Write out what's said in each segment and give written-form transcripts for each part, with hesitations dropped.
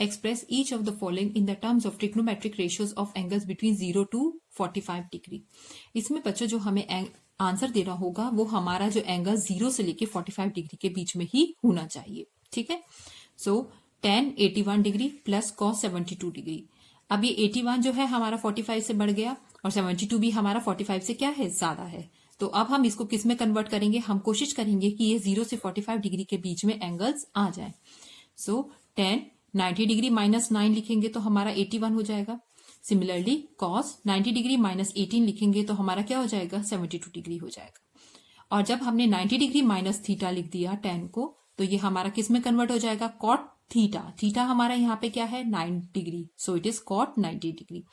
express each of the following in the terms of trigonometric ratios of angles between 0 to 45 degree. इसमें बच्चों जो हमें answer देना होगा वो हमारा जो एंगल 0 से लेके 45 डिग्री के बीच में ही होना चाहिए। ठीक है, सो tan 81 degree plus cos 72 degree. अब ये 81 जो है हमारा 45 से बढ़ गया और 72 भी हमारा 45 से क्या है, ज्यादा है। तो अब हम इसको किस में कन्वर्ट करेंगे, हम कोशिश करेंगे कि ये 0 से 45 डिग्री के बीच में एंगल्स आ जाए। सो tan 90 डिग्री माइनस 9 लिखेंगे तो हमारा 81 हो जाएगा। सिमिलरली cos 90 डिग्री माइनस 18 लिखेंगे तो हमारा क्या हो जाएगा, 72 डिग्री हो जाएगा। और जब हमने 90 डिग्री माइनस थीटा लिख दिया tan को, तो ये हमारा किस में कन्वर्ट हो जाएगा, cot थीटा। थीटा हमारा यहाँ पे क्या है, 9 degree, so it is cot 90 degree,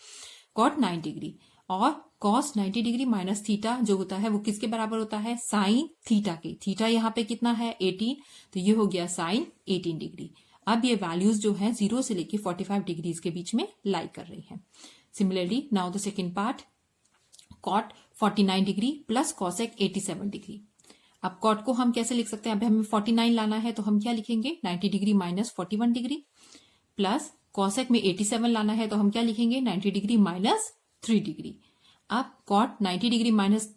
cot 9 degree. और cos 90 डिग्री माइनस थीटा जो होता है वो किसके बराबर होता है, साइन थीटा के। थीटा यहाँ पे कितना है, 18, तो ये हो गया साइन 18 डिग्री। अब ये वैल्यूज जो है 0 से लेके 45 डिग्रीज के बीच में लाई कर रही हैं। Similarly now the second part, cot 49 degree plus cosec 87 degree. अब cot को हम कैसे लिख सकते हैं, अब हमें 49 लाना है तो हम क्या लिखेंगे, 90 degree minus 41 degree plus cosec में 87 लाना है तो हम क्या लिखेंगे, 90 डिग्री माइनस 3 डिग्री। अब cot 90 degree minus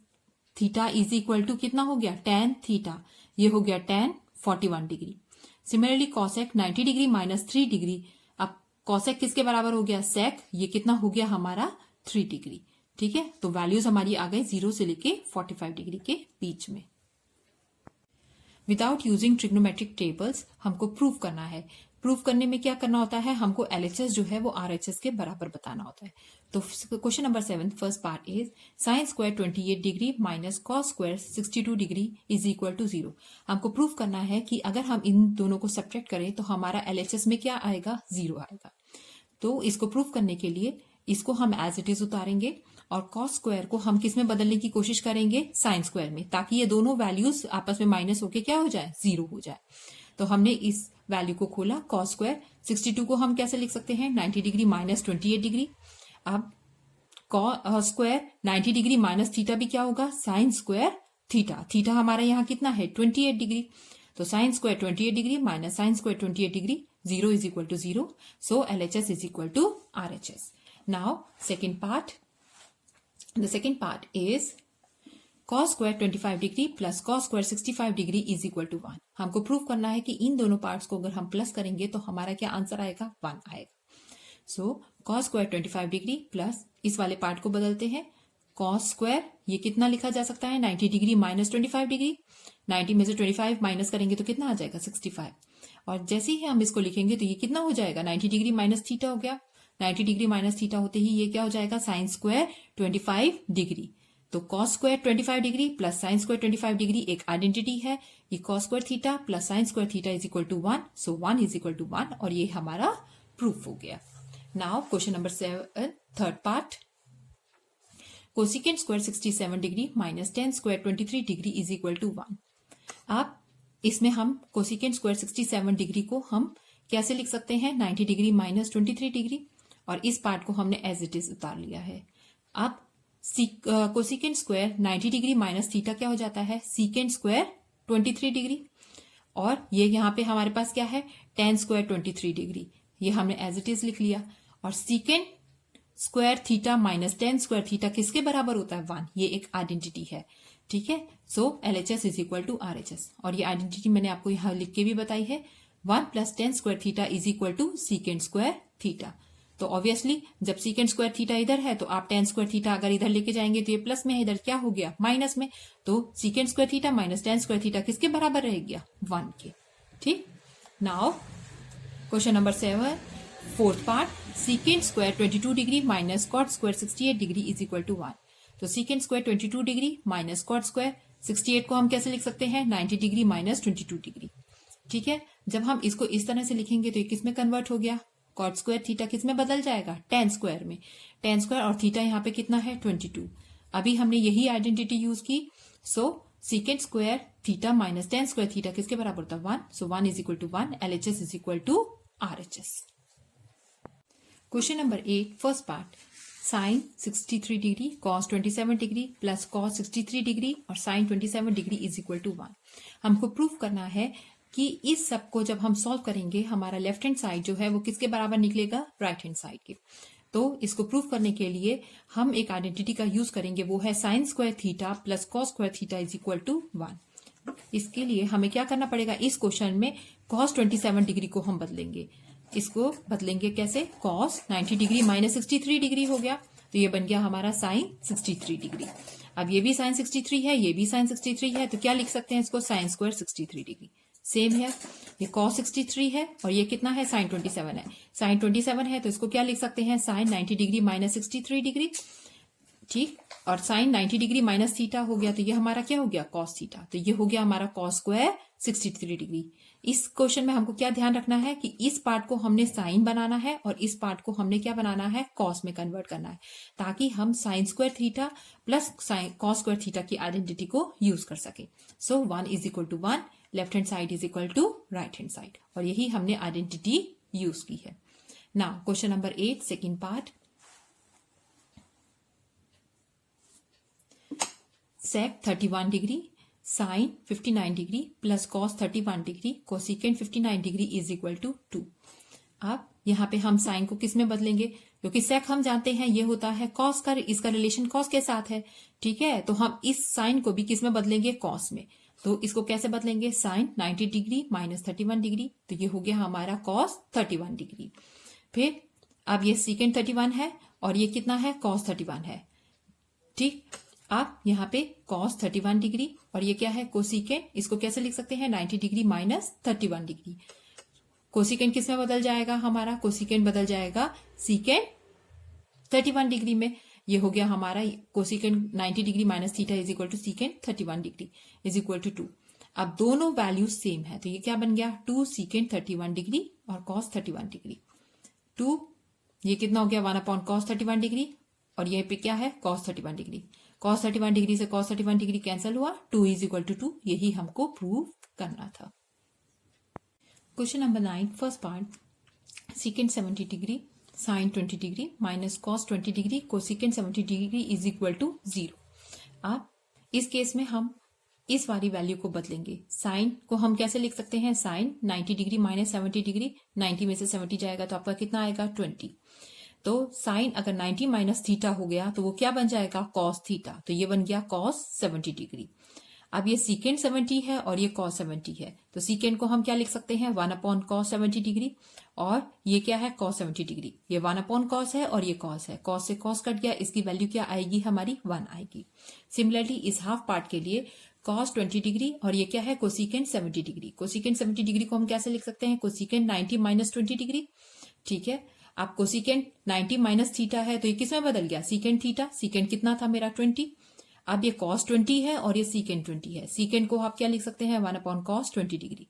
theta is equal to कितना हो गया, tan थीटा, ये हो गया tan 41 degree. Similarly cosec 90 degree minus 3 degree, अब cosec किसके बराबर हो गया, sec, ये कितना हो गया हमारा 3 डिग्री। ठीक है, तो वैल्यूज हमारी आ गई 0 से लेके 45 डिग्री के बीच में। विदाउट यूजिंग ट्रिग्नोमेट्रिक टेबल्स हमको प्रूव करना है। प्रूव करने में क्या करना होता है, हमको LHS जो है वो RHS के बराबर बताना होता है। तो question number 7 first part is sine square 28 degree minus cos square 62 degree is equal to 0। हमको प्रूव करना है कि अगर हम इन दोनों को सब्ट्रैक्ट करें तो हमारा LHS में क्या आएगा, 0 आएगा। तो इसको प्रूव करने के लिए इसको हम एज इट इज उतारेंगे और कॉस स्क्वायर को हम किस में बदलने की कोशिश करेंगे, साइन स्क्वायर में, ताकि ये दोनों वैल्यूज आपस में माइनस होके क्या हो जाए, 0 हो जाए। तो हमने इस वैल्यू को खोला, कॉस स्क्वायर 62 को हम कैसे लिख सकते हैं, 90 डिग्री माइनस 28 डिग्री। अब cos square 90 degree minus theta भी क्या होगा, साइन स्क्वायर थीटा। थीटा हमारा यहाँ कितना है, 28 डिग्री, तो sine square 28 degree minus sine square 28 degree, 0 is equal to 0। So LHS is equal to RHS। Now second part, the second part is cos square 25 degree plus cos square 65 degree is equal to 1। हमको prove करना है कि इन दोनों parts को अगर हम plus करेंगे तो हमारा क्या आंसर आएगा, 1 आएगा। सो cos स्क्वायर 25 डिग्री प्लस इस वाले पार्ट को बदलते हैं, cos स्क्वायर ये कितना लिखा जा सकता है, 90 डिग्री माइनस 25 डिग्री, 90 में से 25 माइनस करेंगे तो कितना आ जाएगा, 65। और जैसे ही हम इसको लिखेंगे तो ये कितना हो जाएगा, 90 डिग्री माइनस थीटा हो गया, 90 डिग्री माइनस थीटा होते ही ये क्या हो जाएगा, साइन स्क्वायर 25 डिग्री। तो cos square 25 degree plus sine square 25 degree एक आइडेंटिटी है, ये cos square theta plus sine square theta is equal to 1, so 1 is equal to 1, और ये हमारा प्रूफ हो गया। Now question number 7 third part, cosecant square 67 degree minus tan square 23 degree is equal to 1। अब इसमें हम कोसिकेंट स्क्वायर 67 डिग्री को हम कैसे लिख सकते हैं, 90 डिग्री माइनस 23 डिग्री, और इस पार्ट को हमने एज इट इज उतार लिया है। अब cosecant square 90 degree minus theta क्या हो जाता है, सीकेंट स्क्वायर 23 डिग्री, और ये यहाँ पे हमारे पास क्या है, tan स्क्वायर 23 डिग्री, ये हमने एज इट इज लिख लिया। और secant square theta minus tan square theta किसके बराबर होता है, 1, ये एक आइडेंटिटी है। ठीक है, so LHS is equal to RHS, और ये आइडेंटिटी मैंने आपको यहाँ लिख के भी बताई है, 1 plus tan square theta is equal to secant square theta. तो ऑब्वियसली जब सीकेंट स्क्वायर थीटा इधर है तो आप tan स्क्वायर थीटा अगर इधर लेके जाएंगे तो ये प्लस में है, इधर क्या हो गया, माइनस में, तो secant square theta minus tan square theta किसके बराबर रह गया, 1 के। ठीक, now question number 7 fourth part, secant square 22 degree minus cot square 68 degree is equal to 1। तो secant square 22 degree minus cot square 68 को हम कैसे लिख सकते हैं, 90 डिग्री माइनस 22 डिग्री। ठीक है, जब हम इसको इस तरह से लिखेंगे तो ये किस में कन्वर्ट हो गया, कॉट स्क्वायर थीटा किस में बदल जाएगा, tan स्क्वायर में। tan स्क्वायर और थीटा यहाँ पे कितना है, 22। अभी हमने यही आइडेंटिटी यूज की, so secant square theta minus tan square theta किसके बराबर होता है, 1, so 1 is equal to 1, LHS is equal to RHS। Question number 8 first part, sine 63 degree cos 27 degree plus cos 63 degree और sine 27 degree is equal to 1। हमको proof करना है कि इस सब को जब हम सॉल्व करेंगे हमारा लेफ्ट हैंड साइड जो है वो किसके बराबर निकलेगा, राइट हैंड साइड के। तो इसको प्रूव करने के लिए हम एक आइडेंटिटी का यूज करेंगे, वो है sine square theta plus cos square theta is equal to 1। इसके लिए हमें क्या करना पड़ेगा, इस क्वेश्चन में कॉस 27 डिग्री को हम बदलेंगे। इसको बदलेंगे कैसे, कॉस 90 डिग्री माइनस 63 डिग्री हो गया, तो ये बन गया हमारा साइन 63 डिग्री। अब ये भी साइन 63 है, ये भी साइन 63 है, तो क्या लिख सकते हैं इसको, साइन स्क्वायर 63 डिग्री। सेम है, ये cos 63 है और ये कितना है, साइन 27 है। साइन 27 है तो इसको क्या लिख सकते हैं, साइन 90 डिग्री माइनस 63 डिग्री, ठीक। और साइन 90 डिग्री माइनस थीटा हो गया, तो ये हमारा क्या हो गया, cos थीटा, तो ये हो गया हमारा cos स्क्वायर 63 डिग्री। इस क्वेश्चन में हमको क्या ध्यान रखना है कि इस पार्ट को हमने साइन बनाना है और इस पार्ट को हमने क्या बनाना है, cos में कन्वर्ट करना है, ताकि हम sine square theta plus cos square theta की आइडेंटिटी को यूज कर सके। So 1 is equal to 1, left hand side is equal to right hand side, और यही हमने आइडेंटिटी यूज की है। Now question number 8 second part, sec 31 degree sine 59 degree plus cos 31 degree cosecant 59 degree is equal to 2। अब यहाँ पे हम sign को किस में बदलेंगे, क्योंकि sec हम जानते हैं ये होता है cos का, इसका रिलेशन cos के साथ है, ठीक है। तो हम इस साइन को भी किस में बदलेंगे, cos में। तो इसको कैसे बदलेंगे, साइन 90 डिग्री माइनस 31 डिग्री, तो ये हो गया हमारा cos 31 डिग्री। फिर अब ये सीकेंट 31 है और ये कितना है, cos 31 है, ठीक। अब यहाँ पे cos 31 डिग्री और ये क्या है, कोसिकेंट, इसको कैसे लिख सकते हैं, 90 डिग्री माइनस 31 डिग्री। कोसिकेंट किस में बदल जाएगा, हमारा कोसिकेंट बदल जाएगा सीकेंट 31 डिग्री में। ये हो गया हमारा cosecant 90 degree minus theta is equal to secant 31 degree is equal to 2। अब दोनों वैल्यूज सेम है, तो ये क्या बन गया, 2 सीकेंट 31 डिग्री और cos 31 डिग्री। 2 ये कितना हो गया, 1 अपॉन cos 31 डिग्री, और ये पे क्या है, cos 31 डिग्री। cos 31 डिग्री से cos 31 डिग्री कैंसिल हुआ, 2 इज इक्वल टू 2, यही हमको प्रूव करना था। Question number 9 first part, secant 70 degree sine 20 degree minus cos 20 degree cosecant 70 degree is equal to 0। अब इस केस में हम इस वाली वैल्यू को बदलेंगे, साइन को हम कैसे लिख सकते हैं, साइन 90 डिग्री माइनस 70 डिग्री, 90 में से 70 जाएगा तो आपका कितना आएगा, 20। तो साइन अगर 90 माइनस थीटा हो गया तो वो क्या बन जाएगा, cos थीटा, तो ये बन गया cos 70 डिग्री। अब ये सीकेंट 70 है और ये cos 70 है, तो सीकेंट को हम क्या लिख सकते हैं, 1 अपॉन cos 70 डिग्री, और ये क्या है, cos 70 डिग्री, ये 1 अपॉन cos है और ये cos है, cos से cos कट गया, इसकी वैल्यू क्या आएगी हमारी, 1 आएगी। सिमिलरली इस हाफ पार्ट के लिए cos 20 डिग्री और ये क्या है, कोसिकेंट 70 डिग्री। कोसिकेंट 70 डिग्री को हम कैसे लिख सकते हैं, कोसिकेंट 90 माइनस 20 डिग्री, ठीक है। अब कोसिकेंट 90 माइनस थीटा है तो ये किस में बदल गया, सीकेंट थीटा, सीकेंट कितना था मेरा 20। अब ये cos 20 है और ये सीकेंट 20 है, सीकेंट को आप क्या लिख सकते हैं, 1 अपॉन cos 20 डिग्री।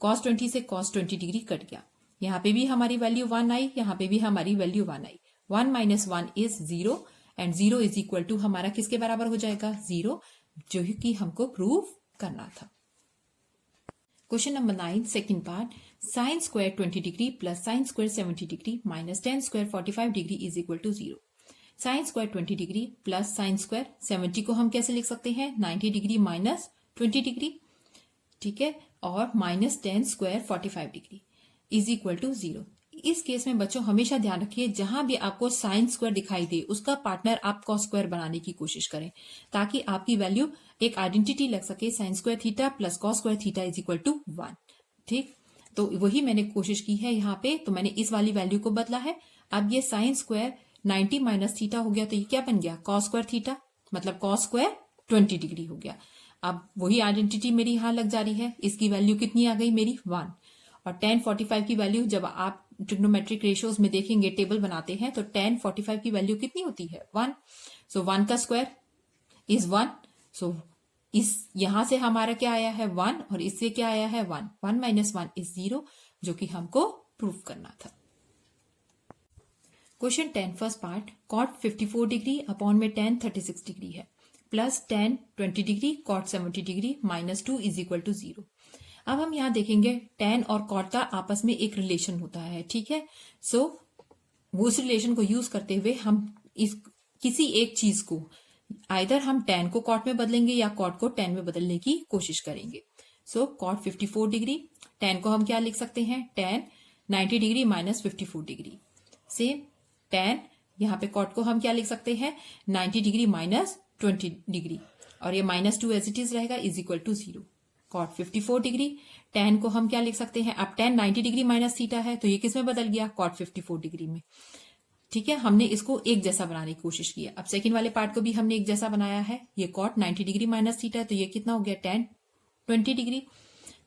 cos 20 से cos 20 डिग्री कट गया, यहाँ पे भी हमारी वैल्यू 1 आई, यहाँ पे भी हमारी वैल्यू 1 आई। 1 minus 1 is 0 and 0 is equal to हमारा किसके बराबर हो जाएगा, 0, जो कि हमको प्रूव करना था। Question number 9 second part, sine square 20 degree plus sine square 70 degree minus tan square 45 degree is equal to 0। Sine square 20 degree plus sine square 70 को हम कैसे लिख सकते हैं, 90 डिग्री माइनस 20 डिग्री, ठीक है, और minus tan square 45 degree is equal to 0। इस केस में बच्चों हमेशा ध्यान रखिए, जहां भी आपको साइन स्क्वायर दिखाई दे उसका पार्टनर आप कॉस स्क्वायर बनाने की कोशिश करें, ताकि आपकी वैल्यू एक आइडेंटिटी लग सके, sine square theta plus cos square theta is equal to 1, ठीक। तो वही मैंने कोशिश की है यहाँ पे, तो मैंने इस वाली वैल्यू को बदला है। अब ये साइन स्क्वायर 90 माइनस थीटा हो गया, तो ये क्या बन गया, कॉस स्क्वायर थीटा, मतलब कॉस स्क्वायर 20 डिग्री हो गया। अब वही आइडेंटिटी मेरी यहां लग जा रही है, इसकी वैल्यू कितनी आ गई मेरी, 1। और tan 45 की वैल्यू जब आप ट्रिग्नोमेट्रिक रेशियोज में देखेंगे, टेबल बनाते हैं, तो tan 45 की वैल्यू कितनी होती है, 1। सो 1 का स्क्वायर इज 1। सो इस यहां से हमारा क्या आया है, 1, और इससे क्या आया है, 1। 1 माइनस 1 इज 0, जो कि हमको प्रूफ करना था। Question 10 first part, cot 54 degree upon में tan 36 डिग्री है, plus tan 20 degree cot 70 degree minus 2 is equal to 0। अब हम यहाँ देखेंगे tan और cot का आपस में एक रिलेशन होता है, ठीक है। सो वो उस रिलेशन को यूज करते हुए हम इस किसी एक चीज को आइदर हम tan को cot में बदलेंगे या cot को tan में बदलने की कोशिश करेंगे। सो कॉट 54 डिग्री, tan को हम क्या लिख सकते हैं, tan 90 degree minus 54 degree. Same tan यहाँ पे कॉट को हम क्या लिख सकते हैं, 90 डिग्री माइनस 20 डिग्री, और ये -2 एज इट इज रहेगा, is equal to 0। Cot 54 degree, tan को हम क्या लिख सकते हैं, अब tan 90 डिग्री माइनस थीटा है तो ये किस में बदल गया, कॉट 54 डिग्री में। ठीक है, हमने इसको एक जैसा बनाने की कोशिश की है। अब सेकंड वाले पार्ट को भी हमने एक जैसा बनाया है। ये कॉट 90 डिग्री माइनस थीटा है तो ये कितना हो गया, tan 20 डिग्री।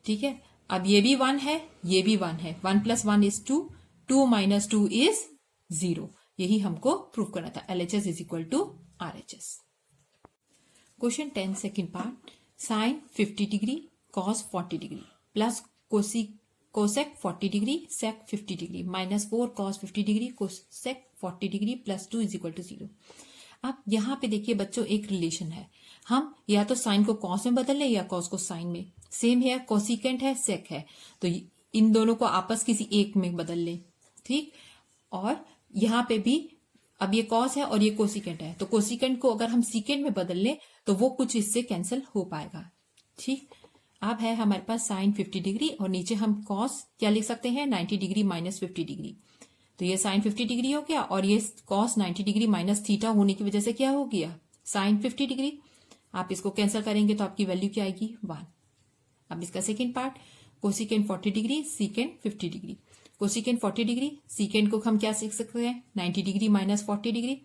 ठीक है, अब ये भी 1 है, ये भी 1 है, 1 + 1 = 2, 2 - 2 = 0। यही हमको प्रूव करना था। LHS = RHS। Question 10 second part, sine 50 degree cos 40 degree plus cosec 40 degree sec 50 degree minus 4 cos 50 degree cosec 40 degree plus 2 = 0। अब यहाँ पे देखिए बच्चों, एक रिलेशन है, हम या तो साइन को कॉस में बदल लें या कॉस को साइन में। सेम है, कोसिकेंट है, सेक है, तो इन दोनों को आपस किसी एक में बदल लें। ठीक, और यहाँ पे भी अब ये कॉस है और ये कोसिकेंट है, तो कोसिकेंट को अगर हम सीकेंट में बदल लें तो वो कुछ इससे कैंसिल हो पाएगा। ठीक, अब है हमारे पास साइन 50 डिग्री और नीचे हम कॉस क्या लिख सकते हैं, 90 डिग्री माइनस 50 डिग्री। तो ये साइन 50 डिग्री हो गया और ये कॉस 90 डिग्री माइनस थीटा होने की वजह से क्या हो गया, साइन 50 डिग्री। आप इसको कैंसिल करेंगे तो आपकी वैल्यू क्या आएगी, 1। अब इसका second part, cosecant 40 degree secant 50 degree. Cosecant 40 degree, secant को हम क्या सीख सकते हैं, 90 डिग्री माइनस 40 डिग्री।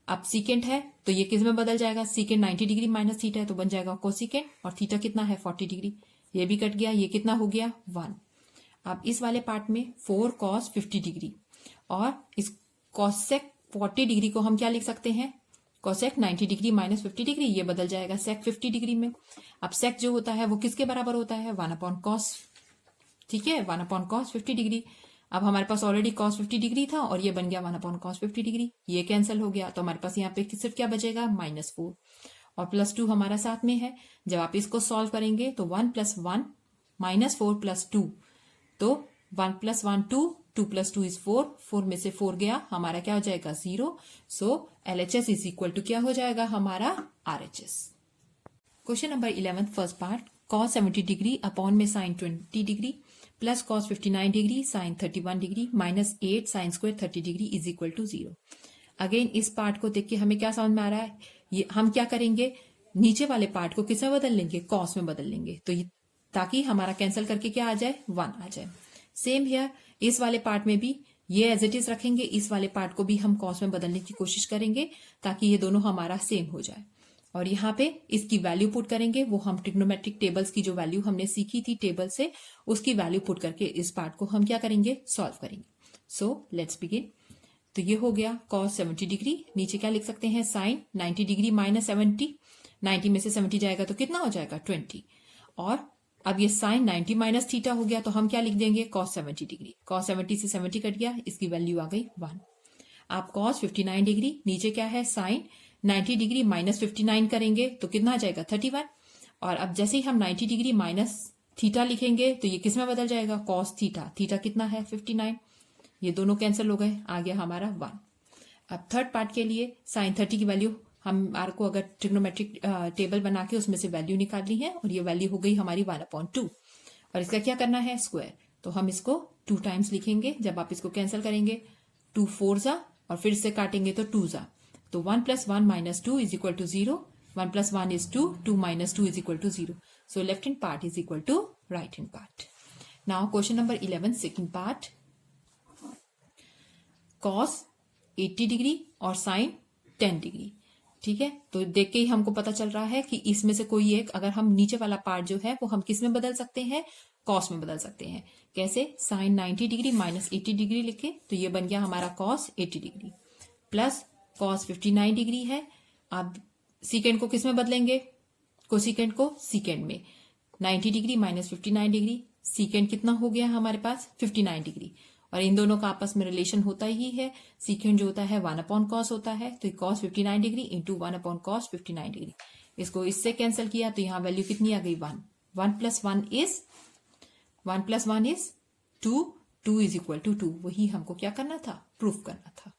अब सीकेंट है तो ये किस में बदल जाएगा, सीकेंट 90 डिग्री माइनस थीटा है तो बन जाएगा कोसिकेंट, और थीटा कितना है, 40 डिग्री। ये भी कट गया, ये कितना हो गया, 1। अब इस वाले पार्ट में 4 कॉस 50 डिग्री और इस कॉसेक 40 डिग्री को हम क्या लिख सकते हैं, कोसेक 90 डिग्री माइनस 50 डिग्री, ये बदल जाएगा सेक 50 डिग्री में। अब सेक जो होता है वो किसके बराबर होता है, 1/cos। ठीक है, 1/cos 50 डिग्री। अब हमारे पास ऑलरेडी cos 50 डिग्री था और ये बन गया 1/cos 50 डिग्री, ये कैंसिल हो गया, तो हमारे पास यहाँ पे सिर्फ क्या बचेगा, -4 और +2 हमारा साथ में है। जब आप इसको सॉल्व करेंगे तो 1 + 1 -4 + 2, तो 1 + 1 2, 2 + 2 = 4, 4 में से 4 गया, हमारा क्या हो जाएगा, 0। सो LHS = क्या हो जाएगा हमारा, RHS। Question number 11 first part, cos 70 degree upon में sine 20 degree plus cos 59 degree sine 31 degree minus 8 sine square 30 degree = 0। Again इस पार्ट को देख के हमें क्या समझ में आ रहा है, ये हम क्या करेंगे, नीचे वाले पार्ट को किस में बदल लेंगे, कॉस में बदल लेंगे, तो ताकि हमारा कैंसिल करके क्या आ जाए, 1 आ जाए। सेम हियर, इस वाले पार्ट में भी ये एज इट इज रखेंगे, इस वाले पार्ट को भी हम कॉस में बदलने की कोशिश करेंगे ताकि ये दोनों हमारा सेम हो जाए। और यहाँ पे इसकी वैल्यू पुट करेंगे, वो हम ट्रिग्नोमेट्रिक टेबल्स की जो वैल्यू हमने सीखी थी टेबल से, उसकी वैल्यू पुट करके इस पार्ट को हम क्या करेंगे, सॉल्व करेंगे। So let's begin. तो ये हो गया cos 70 डिग्री, नीचे क्या लिख सकते हैं, साइन 90 डिग्री माइनस 70, 90 में से 70 जाएगा तो कितना हो जाएगा, 20। और अब ये साइन 90 माइनस थीटा हो गया तो हम क्या लिख देंगे, cos 70 डिग्री। cos 70 से 70 कट गया, इसकी वैल्यू आ गई 1। आप cos 59 डिग्री, नीचे क्या है, साइन 90 डिग्री माइनस 59 करेंगे तो कितना आ जाएगा, 31। और अब जैसे ही हम 90 डिग्री माइनस थीटा लिखेंगे तो ये किस में बदल जाएगा, cos थीटा। थीटा कितना है, 59, ये दोनों कैंसिल हो गए, आ गया हमारा 1। अब थर्ड पार्ट के लिए साइन 30 की वैल्यू हमारे को अगर ट्रिग्नोमेट्रिक टेबल बना के उसमें से वैल्यू निकालनी है, और ये वैल्यू हो गई हमारी 1/2, और इसका क्या करना है, स्क्वायर। तो हम इसको 2 टाइम्स लिखेंगे, जब आप इसको कैंसिल करेंगे 2 4 जा और फिर से काटेंगे तो 2 जा, तो 1 + 1 - 2 = 0, 1 + 1 is 2, 2 - 2 = 0। So left hand part is equal to right hand part. Now question number 11 second part, cos 80 degree और साइन 10 डिग्री। ठीक है, तो देख के ही हमको पता चल रहा है कि इसमें से कोई एक, अगर हम नीचे वाला पार्ट जो है वो हम किस में बदल सकते हैं, कॉस में बदल सकते हैं। कैसे, साइन 90 डिग्री माइनस 80 डिग्री लिखे तो ये बन गया हमारा cos 80 degree plus cos 59 degree है। अब सीकेंड को किस में बदलेंगे, कोसिकेंड को सीकेंड में। 90 डिग्री माइनस 59 डिग्री, सीकेंड कितना हो गया हमारे पास, 59 डिग्री, और इन दोनों का आपस में रिलेशन होता ही है। सीकेंड जो होता है 1/cos होता है, तो cos 59 degree into 1/cos 59 degree. इसको इससे कैंसिल किया तो यहाँ वैल्यू कितनी आ गई, 1। 1 + 1 is 2, 2 = 2। वही हमको क्या करना था, प्रूफ करना था।